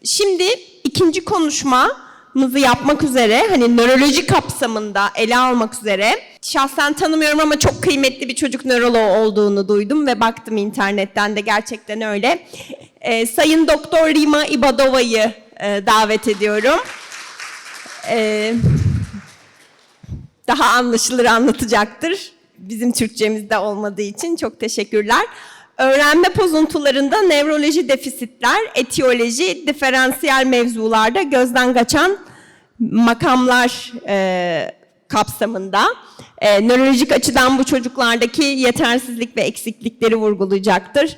Şimdi ikinci konuşmamızı yapmak üzere, hani nöroloji kapsamında ele almak üzere, şahsen tanımıyorum ama çok kıymetli bir çocuk nöroloğu olduğunu duydum ve baktım internetten de gerçekten öyle. Sayın Doktor Rima Ibadova'yı davet ediyorum. Daha anlaşılır anlatacaktır. Bizim Türkçemizde olmadığı için çok teşekkürler. Öğrenme bozuntularında nevroloji defisitler, etiyoloji, diferansiyel mevzularda gözden kaçan makamlar kapsamında nörolojik açıdan bu çocuklardaki yetersizlik ve eksiklikleri vurgulayacaktır.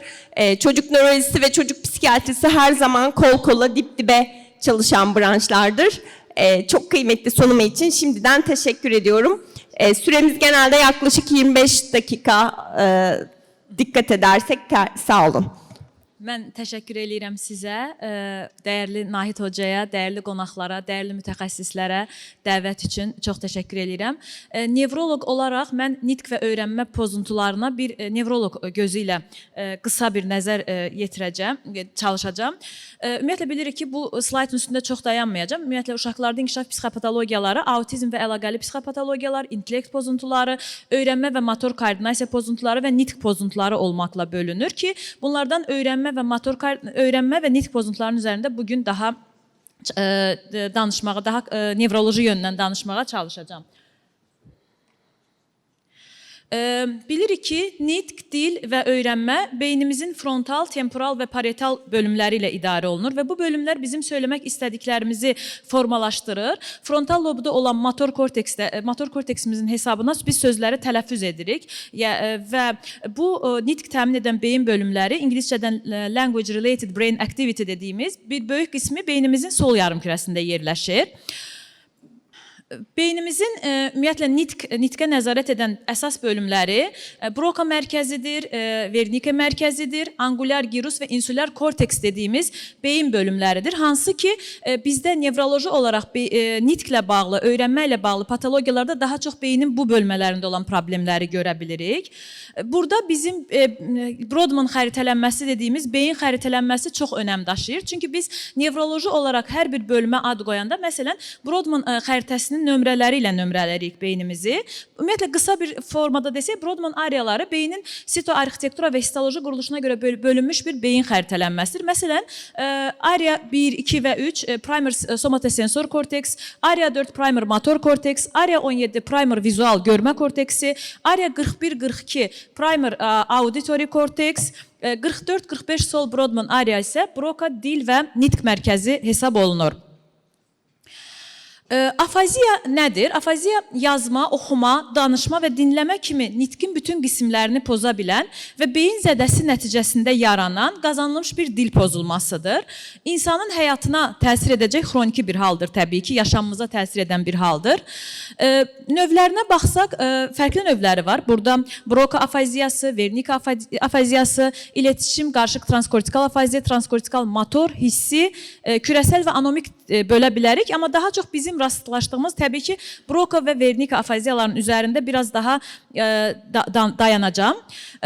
Çocuk nörolojisi ve çocuk psikiyatrisi her zaman kol kola dip dibe çalışan branşlardır. Çok kıymetli sunumu için şimdiden teşekkür ediyorum. Süremiz genelde yaklaşık 25 dakika. Dikkat edersek sağ olun. Mən təşəkkür edirəm sizə, dəyərli Nahid hocaya, dəyərli qonaqlara, dəyərli mütəxəssislərə dəvət üçün çox təşəkkür edirəm. Nevroloq olaraq mən nitq və öyrənmə pozuntularına bir nevroloq gözü ilə qısa bir nəzər yetirəcəm, çalışacağam. Ümumiyyətlə bilirik ki, bu slaydın üstündə çox dayanmayacağam. Ümumiyyətlə uşaqlarda inkişaf psixopatologiyaları, autizm və əlaqəli psixopatologiyalar, intellekt pozuntuları, öyrənmə və motor koordinasiya pozuntuları və nitq pozuntuları olmaqla bölünür ki, bunlardan öyrənmə və nitq pozuntularının üzərində bugün daha danışmağa, daha nevroloji yöndən danışmağa çalışacağam. Bilirik ki, nitq, dil və öyrənmə beynimizin frontal, temporal və parietal bölümləri ilə idarə olunur və bu bölümlər bizim söyləmək istədiklərimizi formalaşdırır. Frontal lobda olan motor korteksimizin hesabına biz sözləri tələffüz edirik və bu nitq təmin edən beyin bölümləri İngiliscədən language related brain activity dediyimiz bir böyük qismi beynimizin sol yarımkürəsində yerləşir. Beynimizin ümumiyyətlə nitqə nəzarət edən əsas bölümləri Broca mərkəzidir, Wernicke mərkəzidir, angulyar girus və insulyar korteks dediyimiz beyin bölümləridir. Hansı ki, bizdə nevroloji olaraq nitqlə bağlı, öyrənmə ilə bağlı patologiyalarda daha çox beynin bu bölmələrində olan problemləri görə bilirik. Burada bizim Brodmann xəritələnməsi dediyimiz beyin xəritələnməsi çox önəm daşıyır. Çünki biz nevroloji olaraq hər bir bölümə ad qoyanda, məsələn, Brodmann xəritəsinin nömrələri ilə nömrələrik beynimizi. Ümumiyyətlə, qısa bir formada desək, Brodmann ariyaları beynin sitoarxitektura və histoloji quruluşuna görə bölünmüş bir beyin xəritələnməsidir. Məsələn, ariya 1, 2 və 3 primer somatosensor korteks, ariya 4 primer motor korteks, ariya 17 primer vizual görmə korteksi, ariya 41-42 primer auditory korteks, 44-45 sol Brodmann ariya isə Broca dil və nitq mərkəzi hesab olunur. Afaziya nədir? Afaziya yazma, oxuma, danışma və dinləmə kimi nitqin bütün qismlərini poza bilən və beyin zədəsi nəticəsində yaranan, qazanılmış bir dil pozulmasıdır. İnsanın həyatına təsir edəcək xroniki bir haldır təbii ki, yaşamımıza təsir edən bir haldır. Növlərinə baxsaq, fərqli növləri var. Burada Broca afaziyası, Wernicke afaziyası, iletişim, qarışıq transkortikal afaziya, transkortikal motor, hissi, kürəsəl və anomik bölə bilərik. Amma daha çox bizim rastlaşdığımız təbii ki, Broca və Wernicke afaziyaların üzərində biraz daha dayanacağım.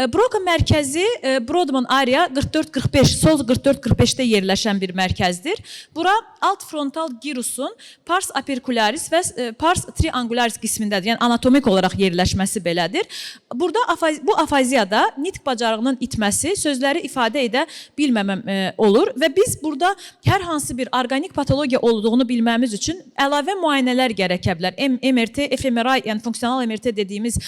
Broca mərkəzi Brodmann ariya 44-45, sol 44-45-də yerləşən bir mərkəzdir. Bura alt frontal girusun pars apercularis və pars triangularis qismindədir. Yəni anatomik olaraq yerləşməsi belədir. Burada bu afaziyada nitq bacarığının itməsi, sözləri ifadə edə bilməməm olur və biz burada hər hansı bir orqanik patologiya olduğunu bilməmiz üçün əlavə müayinələr gərəkə bilər. MRT, fMRI, yəni funksional MRT dediyimiz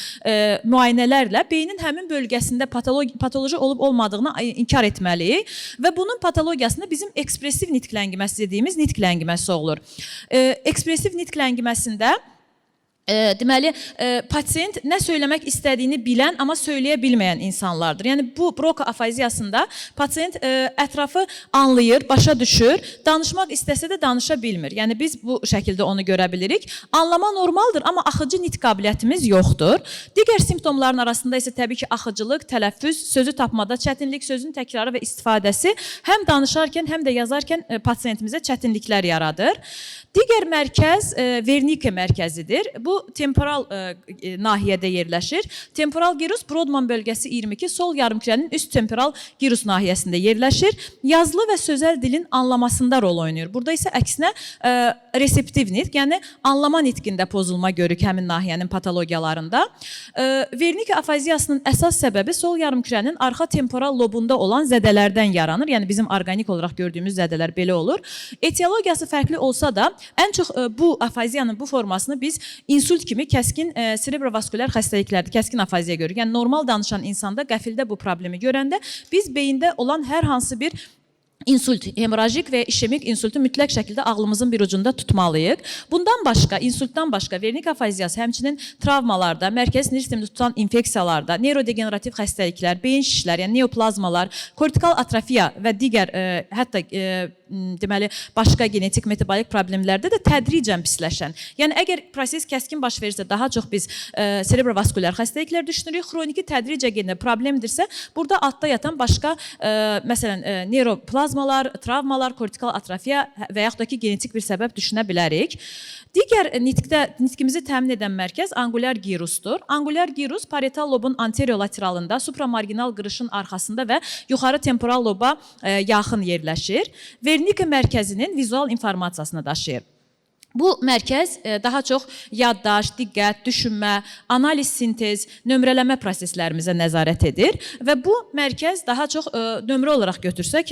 müayinələrlə beynin həmin bölgəsində patoloji olub-olmadığını inkar etməliyik və bunun patologiyasında bizim ekspresiv nitq ləngiməsi dediyimiz nitq ləngiməsi olur. Ekspresiv nitq ləngimisində deməli, pasient nə söyləmək istədiyini bilən, amma söyləyə bilməyən insanlardır. Yəni, bu Broca afaziyasında pasient ətrafı anlayır, başa düşür, danışmaq istəsə də danışa bilmir. Yəni, biz bu şəkildə onu görə bilirik. Anlama normaldır, amma axıcı nitq qabiliyyətimiz yoxdur. Digər simptomların arasında isə təbii ki, axıcılıq, tələffüz, sözü tapmada çətinlik, sözün təkrarı və istifadəsi həm danışarkən, həm də yazarkən pasientimizə çətinliklər yaradır. Digər mərkəz Wernicke mərkəzidir. Bu bu temporal nahiyədə yerləşir. Temporal gyrus Brodmann bölgəsi 22 sol yarımkürənin üst temporal gyrus nahiyəsində yerləşir. Yazılı və sözel dilin anlamasında rol oynayır. Burada isə əksinə reseptiv nitq, yəni anlama nitqində pozulma görür həmin nahiyənin patologiyalarında. Wernicke afaziyasının əsas səbəbi sol yarımkürənin arxa temporal lobunda olan zədələrdən yaranır. Yəni bizim orqanik olaraq gördüyümüz zədələr belə olur. Etiologiyası fərqli olsa da, ən çox bu afaziyanın bu formasını biz insult kimi kəskin serebrovaskulyar xəstəliklərdə kəskin afaziya görürük. Yəni normal danışan insanda qəfildə bu problemi görəndə biz beyində olan hər hansı bir insult, hemorajik və işemik insultu mütləq şəkildə ağlımızın bir ucunda tutmalıyıq. Bundan başqa, insultdan başqa Wernicke afaziyası həmçinin travmalarda, mərkəzi sinir sistemini tutan infeksiyalarda, neyrodegenerativ xəstəliklər, beyin şişlər, yəni neoplazmalar, kortikal atrofiya və digər hətta deməli başqa genetik metabolik problemlərdə də tədricən pisləşən. Yəni əgər proses kəskin baş verirsə, daha çox biz serebrovaskulyar xəstəliklər düşünürük. Xroniki tədricən problemdirsə, burada altda yatan başqa məsələn neyroplazmalar, travmalar, kortikal atrofiya və yaxud da ki genetik bir səbəb düşünə bilərik. Digər nitqimizi təmin edən mərkəz angulyar gyrusdur. Angulyar gyrus parietal lobun anterior-lateralında, supramarginal qırışın arxasında və yuxarı temporal loba yaxın yerləşir. Wernicke mərkəzinin vizual informasiyasını daşıyır. Bu mərkəz daha çox yaddaş, diqqət, düşünmə, analiz, sintez, nömrələmə proseslərimizə nəzarət edir və bu mərkəz daha çox nömrə olaraq götürsək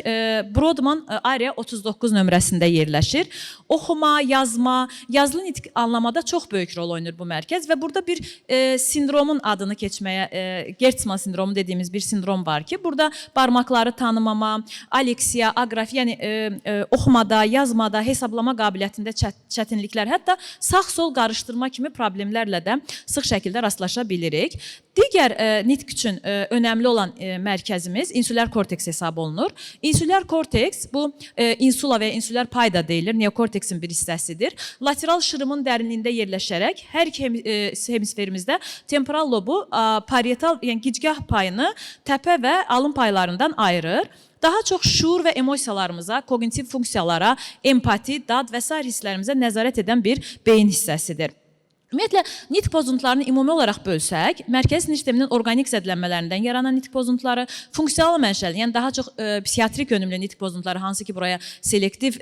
Brodmann area 39 nömrəsində yerləşir. Oxuma, yazma, yazılı nitq anlamada çox böyük rol oynayır bu mərkəz və burada bir sindromun adını keçməyə, Gertzmann sindromu dediyimiz bir sindrom var ki, burada barmaqları tanımama, aleksiya, agrafiya, yəni oxumada, yazmada, hesablama qabiliyyətində çətinliklər, hətta sağ-sol qarışdırma kimi problemlərlə də sıx şəkildə rastlaşa bilirik. Digər nitq üçün önəmli olan mərkəzimiz insulyar korteks hesab olunur. İnsulyar korteks, bu insula və insulyar payda deyilir, neokorteksin bir hissəsidir. Lateral şırımın dərinliyində yerləşərək hər iki hemisferimizdə temporal lobu parietal, yəni gicgah payını təpə və alın paylarından ayırır. Daha çox şuur və emosiyalarımıza, kognitiv funksiyalara, empati, dad və s. hisslərimizə nəzarət edən bir beyin hissəsidir. Ümumiyyətlə, nitq pozuntularını ümumi olaraq bölsək, mərkəzi sinir sisteminin orqanik zədələnmələrindən yaranan nitq pozuntuları, funksiyalı mənşəli, yəni daha çox psixiatrik yönümlü nitq pozuntuları, hansı ki buraya selektiv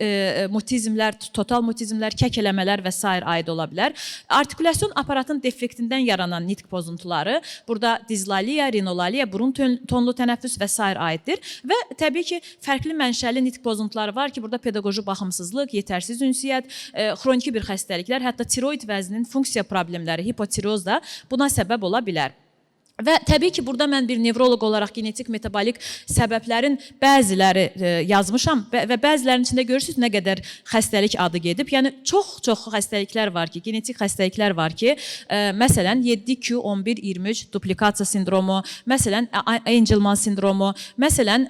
mutizmlər, total mutizmlər, kəkələmələr və s. aid ola bilər. Artikulyasyon aparatın defektindən yaranan nitq pozuntuları, burada dizlaliya, rinolaliya, burun tonlu tənəffüs və s. aiddir və təbii ki, fərqli mənşəli nitq pozuntuları var ki, burada pedaqoji baxımsızlıq, yetərsiz ünsiyyət, xroniki bir xəstəliklər, hətta tiroid vəzninin funksiya problemləri, hipotiroz da buna səbəb ola bilər. Və təbii ki, burada mən bir nevroloq olaraq genetik metabolik səbəblərin bəziləri yazmışam və bəzilərinin içində görürsünüz nə qədər xəstəlik adı gedib. Yəni, çox xəstəliklər var ki, genetik xəstəliklər var ki, məsələn, 7q11-23 duplikasiya sindromu, məsələn, Angelman sindromu, məsələn,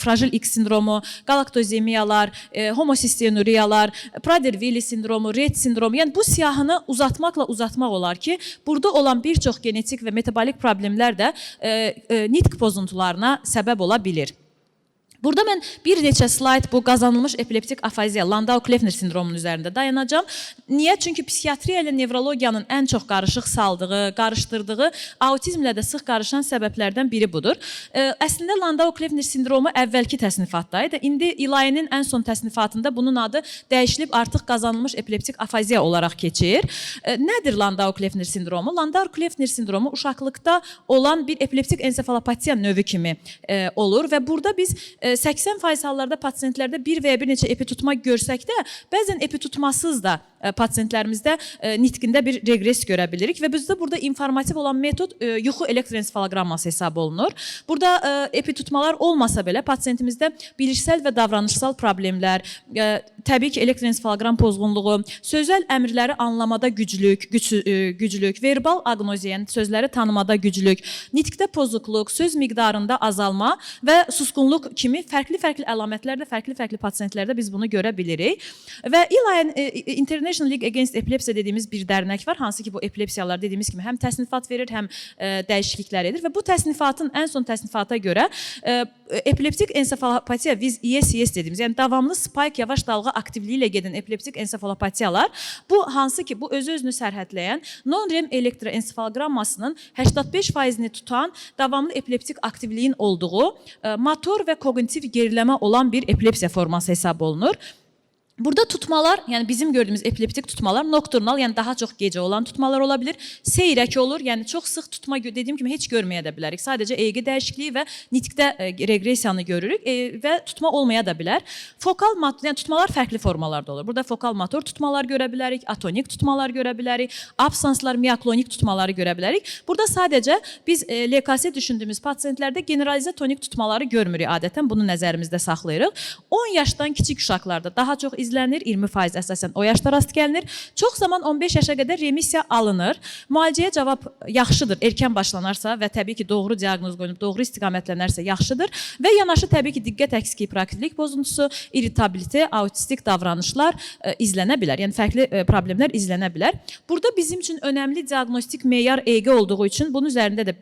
fragil X sindromu, galaktozemiyalar, homosisteinuriyalar, Prader-Willi sindromu, Rett sindromu. Yəni, bu siyahını uzatmaq olar ki, burada olan bir çox genetik və metabolik problemlər də nitq pozuntularına səbəb ola bilir. Burada mən bir neçə slayd bu qazanılmış epileptik afaziya, Landau-Kleffner sindromunun üzərində dayanacağım. Niyə? Çünki psixiatriya ilə nevrologiyanın ən çox qarışıq saldığı, qarışdırdığı, autizmlə də sıx qarışan səbəblərdən biri budur. Əslində Landau-Kleffner sindromu əvvəlki təsnifatdaydı. İndi İlayenin ən son təsnifatında bunun adı dəyişilib artıq qazanılmış epileptik afaziya olaraq keçir. Nədir Landau-Kleffner sindromu? Landau-Kleffner sindromu uşaqlıqda olan bir epileptik ensefalopatiya növü kimi olur və burada biz 80% hallarda pasientlərdə bir və ya bir neçə epi tutma görsək də, bəzən epi tutmasız da pasientlərimizdə nitqində bir regress görə bilirik və bizdə burada informativ olan metod yuxu elektroensefaloqramması hesab olunur. Burada epi tutmalar olmasa belə pasientimizdə bilişsəl və davranışsal problemlər, təbii ki, elektroensefaloqram pozğunluğu, sözəl əmrləri anlamada güclük, verbal aqnoziya, yəni sözləri tanımada güclük, nitqdə pozukluq, söz miqdarında azalma və susqunluq kimi fərqli əlamətlərdə, fərqli pasientlərdə biz bunu görə bilirik. Və International League Against Epilepsy dediyimiz bir dərnək var, hansı ki bu epilepsiyalar dediyimiz kimi həm təsnifat verir, həm dəyişikliklər edir və bu təsnifatın ən son təsnifata görə epileptik ensefalopatiya, biz ESES dediyimiz, yəni davamlı spike yavaş dalğa aktivliyi ilə gedən epileptik ensefalopatiyalar, bu hansı ki, bu özü-özünü sərhədləyən non-REM elektroensefalogrammasının 85%-ni tutan davamlı epileptik aktivliyin olduğu motor və kognitiv geriləmə olan bir epilepsiya forması hesab olunur. Burada tutmalar, yəni bizim gördüyümüz epileptik tutmalar nokturnal, yəni daha çox gecə olan tutmalar ola bilir. Seyrək olur, yəni çox sıx tutma dediyim kimi heç görməyə də bilərik. Sadəcə EEG dəyişikliyi və nitqdə reqressiyanı görürük və tutma olmaya da bilər. Fokal motor, yəni tutmalar fərqli formalarda olur. Burada fokal motor tutmalar görə bilərik, atonik tutmalar görə bilərik, absanslar, mioklonik tutmaları görə bilərik. Burada sadəcə biz LKS düşündüyümüz pasientlərdə generalizə tonik tutmaları görmürük adətən, bunu nəzərimizdə saxlayırıq. 10 yaşdan kiçik uşaqlarda daha çox izlənir, 20% əsasən o yaşda rast gəlinir. Çox zaman 15 yaşa qədər remisiya alınır. Müalicəyə cavab yaxşıdır, erkən başlanarsa və təbii ki, doğru diaqnoz qoyulub, doğru istiqamətlənərsə yaxşıdır. Və yanaşı təbii ki, diqqət əksikliyi, hiperaktivlik pozuntusu, irritabilite, autistik davranışlar izlənə bilər. Yəni fərqli problemlər izlənə bilər. Burada bizim üçün önəmli diaqnostik meyar EEG olduğu üçün bunun üzərində də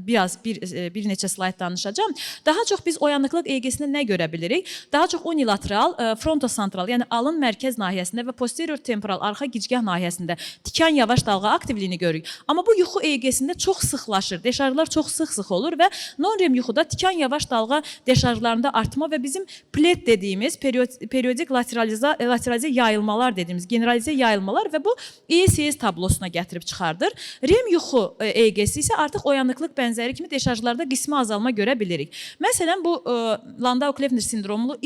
bir neçə slayd danışacağım. Daha çox biz oyanıqlıq EEG-sində nə görə bilirik? Daha çox unilateral, frontosantral, yəni alın mərkəz nahiyəsində və posterior temporal arxa gicgah nahiyəsində tikan yavaş dalğa aktivliyini görürük. Amma bu yuxu EEG-sində çox sıxlaşır. Deşarjlar çox sıx-sıx olur və non-REM yuxuda tikan yavaş dalğa deşarjlarında artma və bizim PLED dediyimiz periodik lateralizə yayılmalar dediyimiz generalizə yayılmalar və bu ESES tablosuna gətirib çıxardır. REM yuxu EEG-si isə artıq oyanıqlıq bənzəri kimi deşarjlarda qismi azalma görə bilirik. Məsələn, bu Landau-Kleffner sindromlu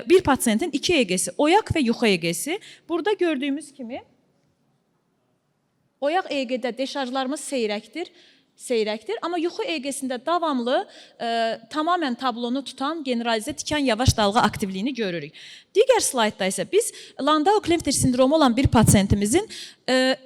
bir pasientin 2 EEG-si, oyaq və yuxu EEG-si. Burada gördüyümüz kimi oyaq EEG-də deşarjlarımız seyrəkdir, amma yuxu EEG-sində davamlı tamamən tablonu tutan generalizə tikan yavaş dalğa aktivliyini görürük. Digər slaydda isə biz Landau-Kleffner sindromu olan bir pasientimizin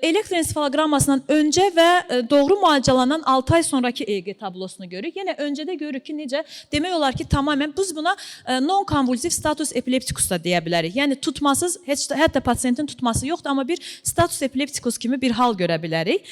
elektroensefalogrammasından öncə və doğru müalicələnan 6 ay sonraki EEG tablosunu görürük. Yenə öncədə görürük ki, necə demək olar ki, tamamən biz buna non-konvulsiv status epileptikus da deyə bilərik. Yəni tutmasız, hətta pasientin tutması yoxdur, amma bir status epileptikus kimi bir hal görə bilərik.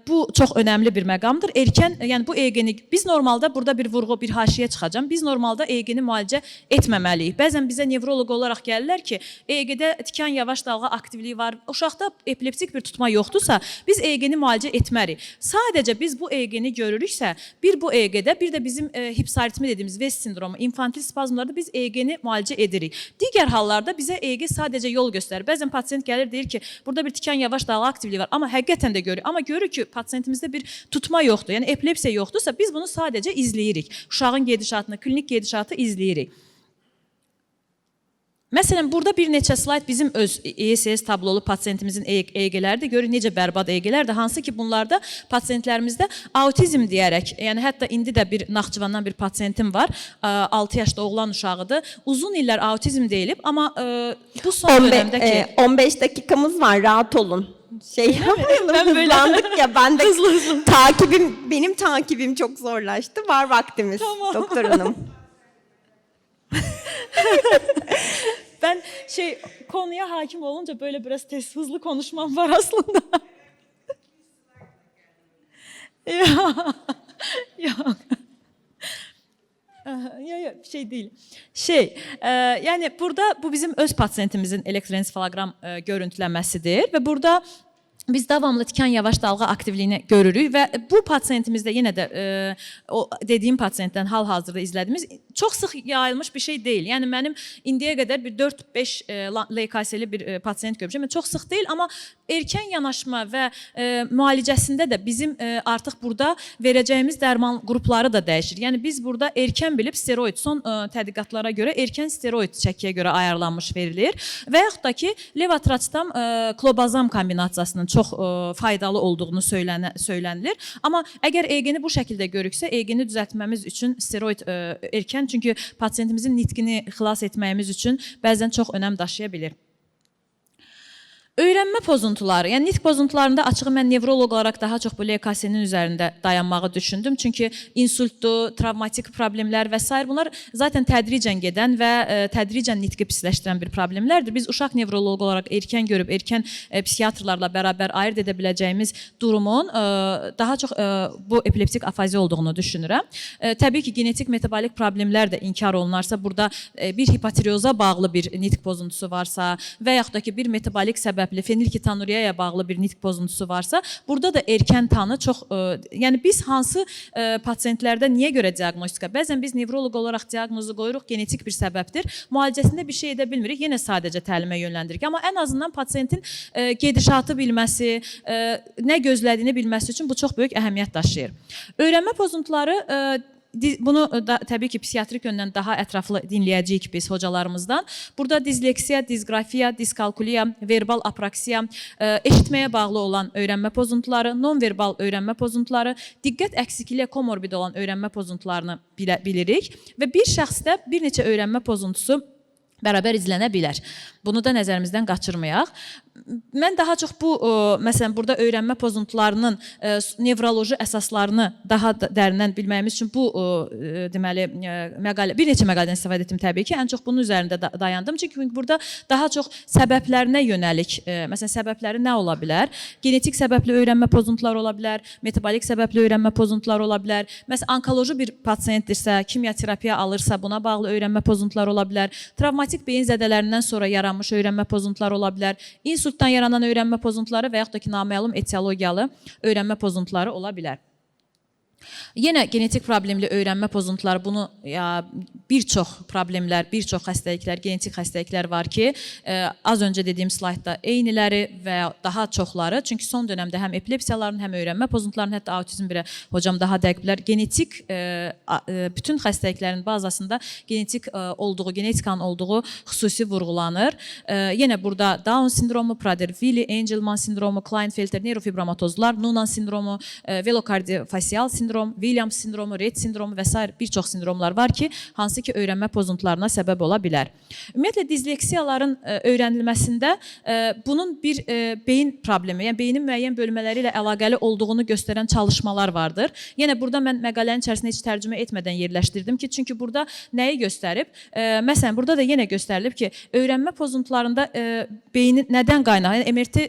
Bu çox önəmli bir məqamdır. Erkən, yəni bu EEG-ni biz normalda burada bir vurğu, bir haşiyə çıxacağam. Biz normalda EEG-ni müalicə etməməliyik. Bəzən bizə nevroloq olaraq gəlirlər ki, EEG-də tikan yavaş dalğa aktivliyi var. Uşaqda epileptik bir tutma yoxdursa, biz EEG-ni müalicə etmərik. Sadəcə biz bu EEG-ni görürüksə, bir bu EEG-də, bir də bizim hipsaritmi dediyimiz West sindromu, infantil spazmlarda biz EEG-ni müalicə edirik. Digər hallarda bizə EEG sadəcə yol göstərir. Bəzən pasient gəlir, deyir ki, burada bir tikan yavaş dalğa aktivliyi var, amma həqiqətən də görürük. Amma görürük ki, pasientimizdə bir tutma yoxdur, yəni epilepsiya yoxdursa, biz bunu sadəcə izləyirik. Uşağın gedişatını, klinik gedişatı izləyirik. Məsələn, burada bir neçə slayd bizim öz ESES tablolu pasientimizin EEG-ləridir. Görün necə bərbad EEG-lərdir. Hansı ki, bunlarda pasientlərimizdə autizm deyərək, yəni hətta indi də bir Naxçıvandan bir pasientim var. 6 yaşda oğlan uşağıdır. Uzun illər autizm deyilib, amma bu son dönemdə ki... 15 dakikamız var, rahat olun. Ben böyle hızlandık ya, ben de benim takibim çok zorlaştı. Var vaktimiz, tamam. Doktor hanım. Ben konuya hakim olunca böyle biraz hızlı konuşmam var aslında. Yok. Yok, şey değil. Yani burada bu bizim öz pasientimizin elektroensefalogram görüntüləməsidir və burada biz davamlı tikan yavaş dalğa aktivliyini görürük və bu pasientimizdə yenə də o dediyim pasientdən hal-hazırda izlədiyimiz çox sıx yayılmış bir şey deyil. Yəni mənim indiyə qədər bir 4-5 LKS-li bir pasient görmüşəm. Çox sıx deyil, amma erkən yanaşma və müalicəsində də bizim artıq burada verəcəyimiz dərman qrupları da dəyişir. Yəni biz burada erkən bilib steroid, son tədqiqatlara görə erkən steroid çəkiyə görə ayarlanmış verilir və yaxud da ki, levotratstam klobazam kombinasiyasının çox faydalı olduğunu söylənilir. Amma əgər EEG-ni bu şəkildə görüksə, EEG-ni düzəltməmiz üçün steroid erkən, çünki pasientimizin nitqini xilas etməyimiz üçün bəzən çox önəm daşıya bilir. Öyrənmə pozuntuları, yəni nitq pozuntularında açığı mən nevroloq olaraq daha çox bu LKS-nin üzərində dayanmağı düşündüm. Çünki insultdur, travmatik problemlər və s. bunlar zaten tədricən gedən və tədricən nitqi pisləşdirən bir problemlərdir. Biz uşaq nevroloq olaraq erkən görüb, erkən psixiatrlarla bərabər ayırt edə biləcəyimiz durumun daha çox bu epileptik afaziya olduğunu düşünürəm. Təbii ki, genetik metabolik problemlər də inkar olunarsa, burada bir hipotireoza bağlı bir nitq pozuntusu varsa və yaxud da ki, bir metabolik səbəbli fenilketonuriyaya bağlı bir nitq pozuntusu varsa, burada da erkən tanı çox, yəni biz hansı pasientlərdə niyə görə diaqnostika? Bəzən biz nevroloq olaraq diaqnozu qoyuruq, genetik bir səbəbdir. Müalicəsində bir şey edə bilmirik, yenə sadəcə təlimə yönləndiririk. Amma ən azından pasientin gedişatı bilməsi, nə gözlədiyini bilməsi üçün bu çox böyük əhəmiyyət daşıyır. Öyrənmə pozuntuları bunu da təbii ki, psixiatrik yöndən daha ətraflı dinləyəcəyik biz hocalarımızdan. Burada disleksiya, disqrafiya, diskalkuliya, verbal apraksiya, eşitməyə bağlı olan öyrənmə pozuntuları, non-verbal öyrənmə pozuntuları, diqqət əksikliyə komorbid olan öyrənmə pozuntularını bilirik və bir şəxsdə bir neçə öyrənmə pozuntusu bərabər izlənə bilər. Bunu da nəzərimizdən qaçırmayaq. Mən daha çox bu, məsələn, burada öyrənmə pozuntularının nevroloji əsaslarını daha dərindən bilməyimiz üçün bu, deməli, bir neçə məqalədən istifadə etdim təbii ki. Ən çox bunun üzərində dayandım. Çünki burada daha çox səbəblərinə yönəlik, məsələn, səbəbləri nə ola bilər? Genetik səbəbli öyrənmə pozuntuları ola bilər, metabolik səbəbli öyrənmə pozuntuları ola bilər. Məsələn, onkoloji bir pasientdirsə, kimyaterapiya alırsa, buna bağlı öyrənmə pozuntuları ola bilər. Travmatik beyin zədələrindən sonra yaranmış öyrənmə pozuntuları ola bilər. İnsultdan yaranan öyrənmə pozuntuları və yaxud da ki, naməlum etiologiyalı öyrənmə pozuntuları ola bilər. Yenə genetik problemli öyrənmə pozuntuları, bunu bir çox problemlər, bir çox xəstəliklər, genetik xəstəliklər var ki, az öncə dediyim slaydda eyniləri və daha çoxları, çünki son dönəmdə həm epilepsiyaların, həm öyrənmə pozuntularının, hətta autizm birə hocam daha dəqiq bilər, genetik, bütün xəstəliklərin bazasında genetikanın olduğu xüsusi vurğulanır. Yenə burada Down sindromu, Prader-Willi, Angelman sindromu, Klinefelter, neurofibromatozlar, Noonan sindromu, velokardiyofasial sindrom, Williams sindromu, Rett sindromu və s. bir çox sindromlar var ki, hansı ki, öyrənmə pozuntularına səbəb ola bilər. Ümumiyyətlə, disleksiyaların öyrənilməsində bunun bir beyin problemi, yəni beynin müəyyən bölmələri ilə əlaqəli olduğunu göstərən çalışmalar vardır. Yenə burada mən məqalənin içərisində heç tərcümə etmədən yerləşdirdim ki, çünki burada nəyi göstərib? Məsələn, burada da yenə göstərilib ki, öyrənmə pozuntularında beynin nədən qaynaq? Yəni, MRT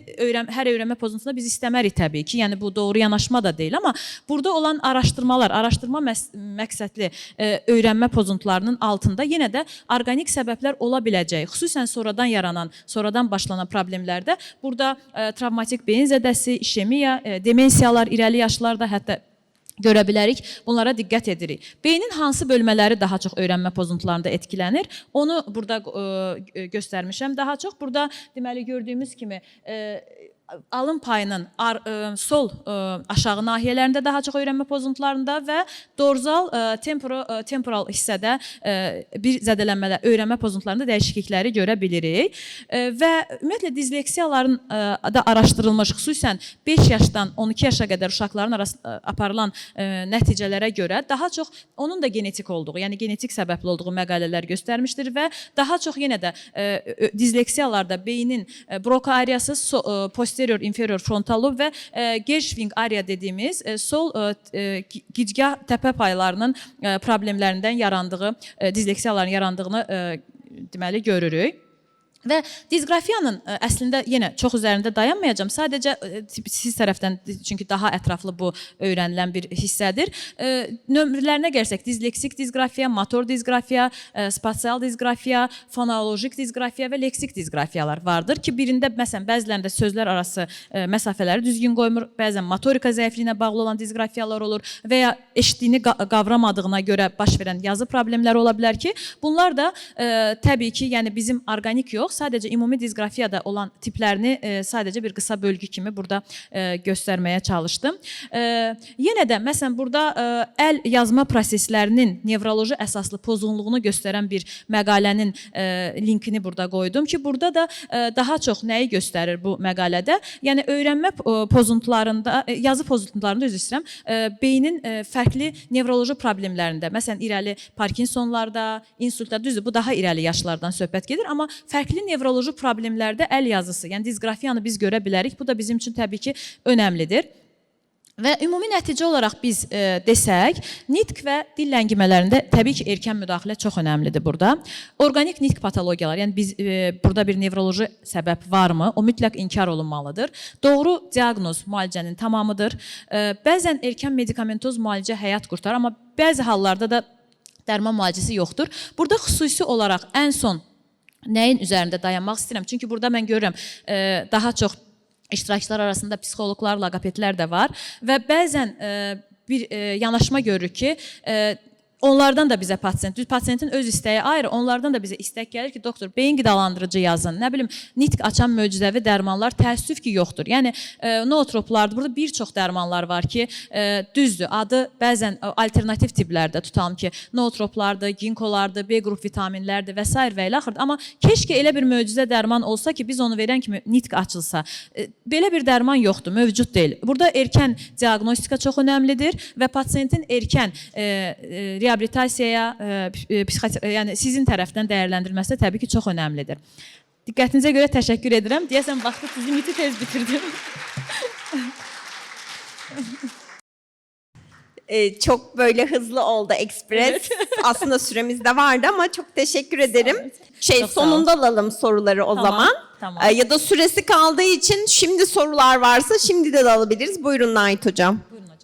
hər öyrənmə pozuntusunda biz istəmərik təbii ki, yəni bu doğru yanaşma da deyil, amma burada olan araşdırma məqsədli öyrənmə pozuntularının altında yenə də orqanik səbəblər ola biləcək. Xüsusən sonradan başlanan problemlərdə burada travmatik beyin zədəsi, işemiya, demensiyalar, irəli yaşlarda hətta görə bilərik, bunlara diqqət edirik. Beynin hansı bölmələri daha çox öyrənmə pozuntularında etkilənir? Onu burada göstərmişəm. Daha çox burada deməli gördüyümüz kimi alın payının sol aşağı nahiyələrində daha çox öyrənmə pozuntularında və dorzal temporal hissədə bir zədələnmələr, öyrənmə pozuntularında dəyişiklikləri görə bilirik. Və ümumiyyətlə disleksiyaların da araşdırılmış, xüsusən 5 yaşdan 12 yaşa qədər uşaqların arasında aparılan nəticələrə görə daha çox onun da genetik olduğu, yəni genetik səbəbli olduğu məqalələr göstərmişdir və daha çox yenə də disleksiyalarda beynin Broca ariyası, posterior inferior frontal lob və Gershwin area dediyimiz sol gicgah təpə paylarının problemlərindən yarandığı, disleksiyaların yarandığını deməli görürük. Və disqrafiyanın əslində yenə çox üzərində dayanmayacağım. Sadəcə siz tərəfdən, çünki daha ətraflı bu öyrənilən bir hissədir. Nömrələrinə gərsək, disleksik disqrafiya, motor disqrafiya, spasial disqrafiya, fonolojik disqrafiya və leksik disqrafiyalar vardır ki, birində, məsələn, bəzilərində sözlər arası məsafələri düzgün qoymur, bəzən motorika zəifliyinə bağlı olan disqrafiyalar olur və ya eşitdiyini qavramadığına görə baş verən yazı problemləri ola bilər ki, bunlar da təbii ki, yəni bizim orqanik yox, sadəcə ümumi disqrafiyada olan tiplərini sadəcə bir qısa bölgü kimi burada göstərməyə çalışdım. Yenə də, məsələn, burada əl yazma proseslərinin nevroloji əsaslı pozğunluğunu göstərən bir məqalənin linkini burada qoydum ki, burada da daha çox nəyi göstərir bu məqalədə? Yəni, öyrənmə pozuntularında, yazı pozuntularında, üzr istəyirəm, beynin fərqli nevroloji problemlərində, məsələn, irəli Parkinsonlarda, insultlarda, düzdür, bu daha irəli yaşlardan söhbət gedir, amma fərqli nevroloji problemlərdə əl yazısı, yəni disqrafiyanı biz görə bilərik. Bu da bizim üçün təbii ki, önəmlidir. Və ümumi nəticə olaraq biz desək, nitq və dil ləngimələrində təbii ki, erkən müdaxilə çox önəmlidir burada. Orqanik nitq patologiyalar, yəni biz burada bir nevroloji səbəb varmı, o mütləq inkar olunmalıdır. Doğru diaqnoz müalicənin tamamıdır. Bəzən erkən medikamentoz müalicə həyat qurtarır, amma bəzi hallarda da dərman müalicəsi yoxdur. Burada xüsusi olaraq ən son nəyin üzərində dayanmaq istəyirəm? Çünki burada mən görürəm daha çox iştirakçılar arasında psixoloqlar, logopedlər də var və bəzən bir yanaşma görürük ki, onlardan da bizə pasiyentin öz istəyi ayrı, onlardan da bizə istək gəlir ki, doktor, beyin qidalandırıcı yazın, nə bilim, nitq açan möcüzəvi dərmanlar təəssüf ki, yoxdur. Yəni, nootroplardır, burada bir çox dərmanlar var ki, düzdür, adı bəzən alternativ tiplərdə tutalım ki, nootroplardır, ginkolardır, B qrup vitaminlərdir və s. və ilə axırdır. Amma keşke elə bir möcüzə dərman olsa ki, biz onu verən kimi nitq açılsa. Belə bir dərman yoxdur, mövcud deyil. Burada erkən diaqnostika çox önəmlidir və pasiyentin erkən reabilitasiyaya, yəni sizin tərəfdən dəyərləndirilməsi də təbii ki, çox önəmlidir. Diqqətinizə görə təşəkkür edirəm. Deyəsən, vaxtı limiti tez bitirdim. Çok böyle hızlı oldu, ekspres. Evet. Aslında süremiz de vardı ama çok teşekkür ederim. Çok sağ olun. Sonunda alalım soruları o Tamam, zaman. tamam. Ya da süresi kaldığı için şimdi sorular varsa şimdi de alabiliriz. Buyurun Nait Hocam. Buyurun hocam.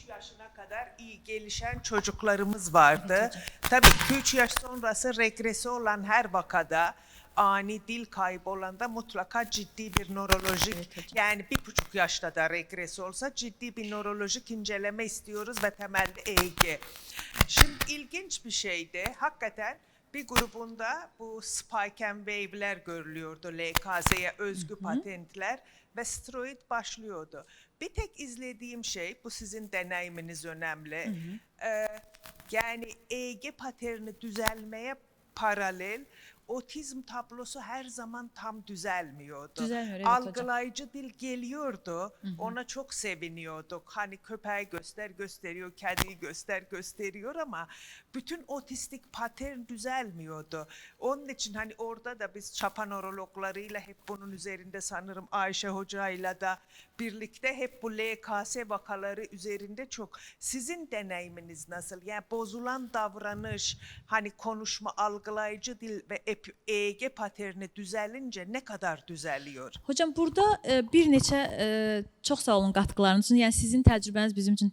Yaşına kadar iyi gelişen çocuklarımız vardı. Tabii 2-3 yaş sonrası regresi olan her vakada ani dil kaybı olanda mutlaka ciddi bir nörolojik, yani 1,5 yaşta da regresi olsa ciddi bir nörolojik inceleme istiyoruz ve temelde EEG. Şimdi ilginç bir şeydi. Hakikaten bir grubunda bu spike and wave'ler görülüyordu. LKZ'ye özgü patentler ve steroid başlıyordu. Bir tek izlediğim şey, bu sizin deneyiminiz önemli. Yani EEG paterni düzelmeye paralel otizm tablosu her zaman tam düzelmiyordu. Düzelmiyor, evet Algılayıcı dil geliyordu. Ona çok seviniyorduk. Hani köpeği gösteriyor, kediyi gösteriyor ama bütün otistik patern düzelmiyordu. Onun için hani orada da biz çapa nörologlarıyla hep bunun üzerinde sanırım Ayşe Hoca'yla da birlikte hep bu LKS vakaları üzerinde çok. Sizin deneyiminiz nasıl? Yani bozulan davranış, hani konuşma, algılayıcı dil ve EEG paterni düzelince ne kadar düzeliyor? Hocam, burada bir neçə çox sağ olun qatqılarınız üçün. Yəni sizin təcrübəniz bizim üçün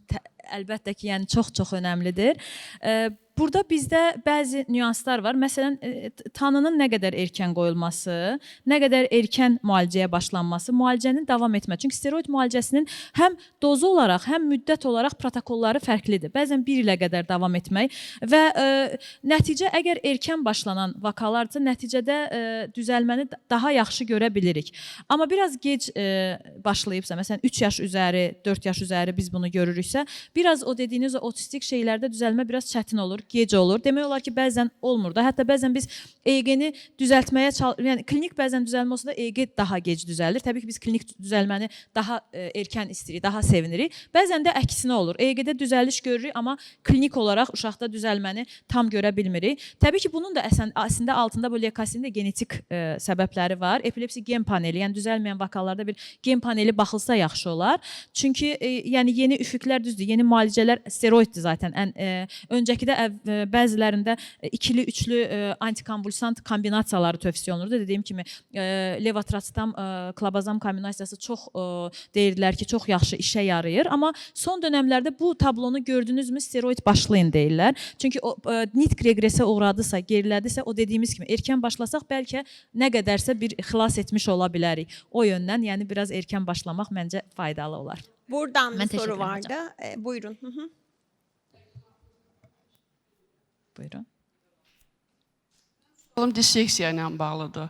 əlbəttə ki, yəni çox önəmlidir. Burada bizdə bəzi nüanslar var. Məsələn, tanının nə qədər erkən qoyulması, nə qədər erkən müalicəyə başlanması, müalicənin davam etməsi. Çünki steroid müalicəsinin həm dozu olaraq, həm müddət olaraq protokolları fərqlidir. Bəzən 1 ilə qədər davam etmək və nəticə əgər erkən başlanan vakalarsa, nəticədə düzəlməni daha yaxşı görə bilirik. Amma biraz gec başlayıbsa, məsələn 3 yaş üzəri, 4 yaş üzəri biz bunu görürüksə, biraz o dediyiniz o otistik şeylərdə düzəlmə biraz çətin olur, gec olur. Demək olar ki, bəzən olmur da. Hətta bəzən biz EEG-ni düzəltməyə yəni klinik bəzən düzəlmə olsa da EEG daha gec düzəlir. Təbii ki, biz klinik düzəlməni daha erkən istəyirik, daha sevinirik. Bəzən də əksinə olur. EEG-də düzəliş görürük, amma klinik olaraq uşaqda düzəlməni tam görə bilmirik. Təbii ki, bunun da əslində altında bu LKS-nin də genetik səbəbləri var. Epilepsi gen paneli, yəni düzəlməyən vakalarda bir gen paneli baxılsa yaxşı olar. Çünki yəni yeni üfüqlər düzdür, yeni müalicələr steroiddir zaten. Öncəkidə bəzilərində ikili, üçlü antikonvulsant kombinasiyaları tövsiyə olunurdu. Dediyim kimi levotratstam, klobazam kombinasiyası çox deyirdilər ki, çox yaxşı işə yarayır. Amma son dönəmlərdə bu tablonu gördünüzmü steroid başlayın deyirlər. Çünki o nitq regresə uğradısa, gerilədisə, o dediyimiz kimi erkən başlasaq bəlkə nə qədərsə bir xilas etmiş ola bilərik. O yöndən, yəni biraz erkən başlamaq məncə faydalı olar. Buradan Ben bir soru teşekkür ederim vardı. Buyurun. Buyurun. Disseksiya ilə bağlıdır.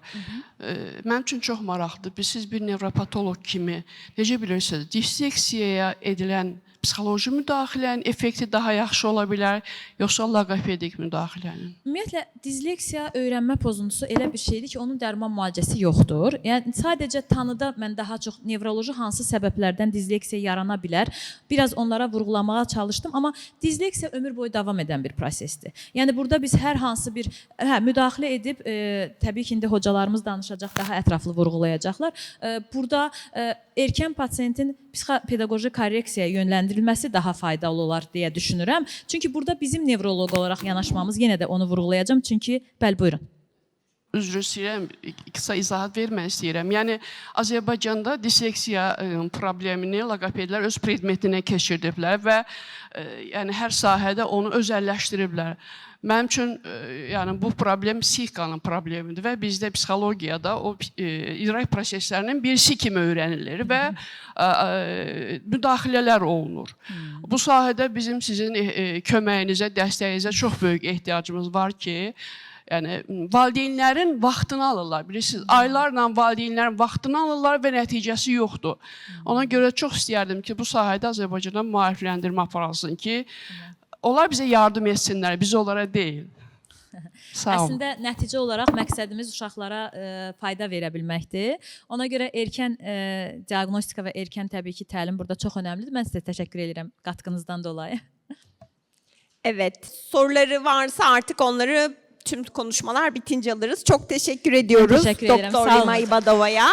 Mənim üçün çox maraqlıdır. Siz bir nevropatoloq kimi necə bilirsiniz, disseksiyaya edilən psixoloji müdaxilənin effekti daha yaxşı ola bilər, yoxsa loqopedik müdaxilənin? Ümumiyyətlə disleksiya öyrənmə pozuntusu elə bir şeydir ki, onun dərman müalicəsi yoxdur. Yəni sadəcə tanıda mən daha çox nevroloji hansı səbəblərdən disleksiya yarana bilər, biraz onlara vurğulamağa çalışdım, amma disleksiya ömür boyu davam edən bir prosesdir. Yəni burada biz hər hansı bir müdaxilə edib, təbii ki, indi hocalarımız danışacaq, daha ətraflı vurğulayacaqlar. Burada erkən pasiyentin psixopedaqoji korreksiyaya yönləndirilməsi daha faydalı olar deyə düşünürəm. Çünki burada bizim nevroloq olaraq yanaşmamız, yenə də onu vurğulayacağım. Çünki, bəli, buyurun. Üzr istəyirəm, qısa izahat vermək istəyirəm. Yəni, Azərbaycanda disleksiya problemini loqopedlər öz predmetinə keçirdiblər və yəni, hər sahədə onu özəlləşdiriblər. Mənim üçün yəni, bu problem psixikanın problemidir və bizdə psixologiyada o idrak proseslərinin birisi kimi öyrənilir və müdaxilələr olunur. Bu sahədə bizim sizin köməyinizə, dəstəyinizə çox böyük ehtiyacımız var ki, yəni, valideynlərin vaxtını alırlar, bilirsiniz, aylarla valideynlərin vaxtını alırlar və nəticəsi yoxdur. Ona görə çox istəyərdim ki, bu sahədə Azərbaycanda maarifləndirmə aparılsın ki, onlar bizə yardım etsinlər, biz onlara deyil. Sağ olun. Əslində, nəticə olaraq məqsədimiz uşaqlara fayda verə bilməkdir. Ona görə erkən diaqnostika və erkən təbii ki, təlim burada çox önəmlidir. Mən sizə təşəkkür edirəm qatqınızdan dolayı. Evet, soruları varsa artık onları tüm konuşmalar bitince alırız. Çok teşekkür ediyoruz Teşekkür ederim. Doktor Sağ olun. Rima İbadova'ya.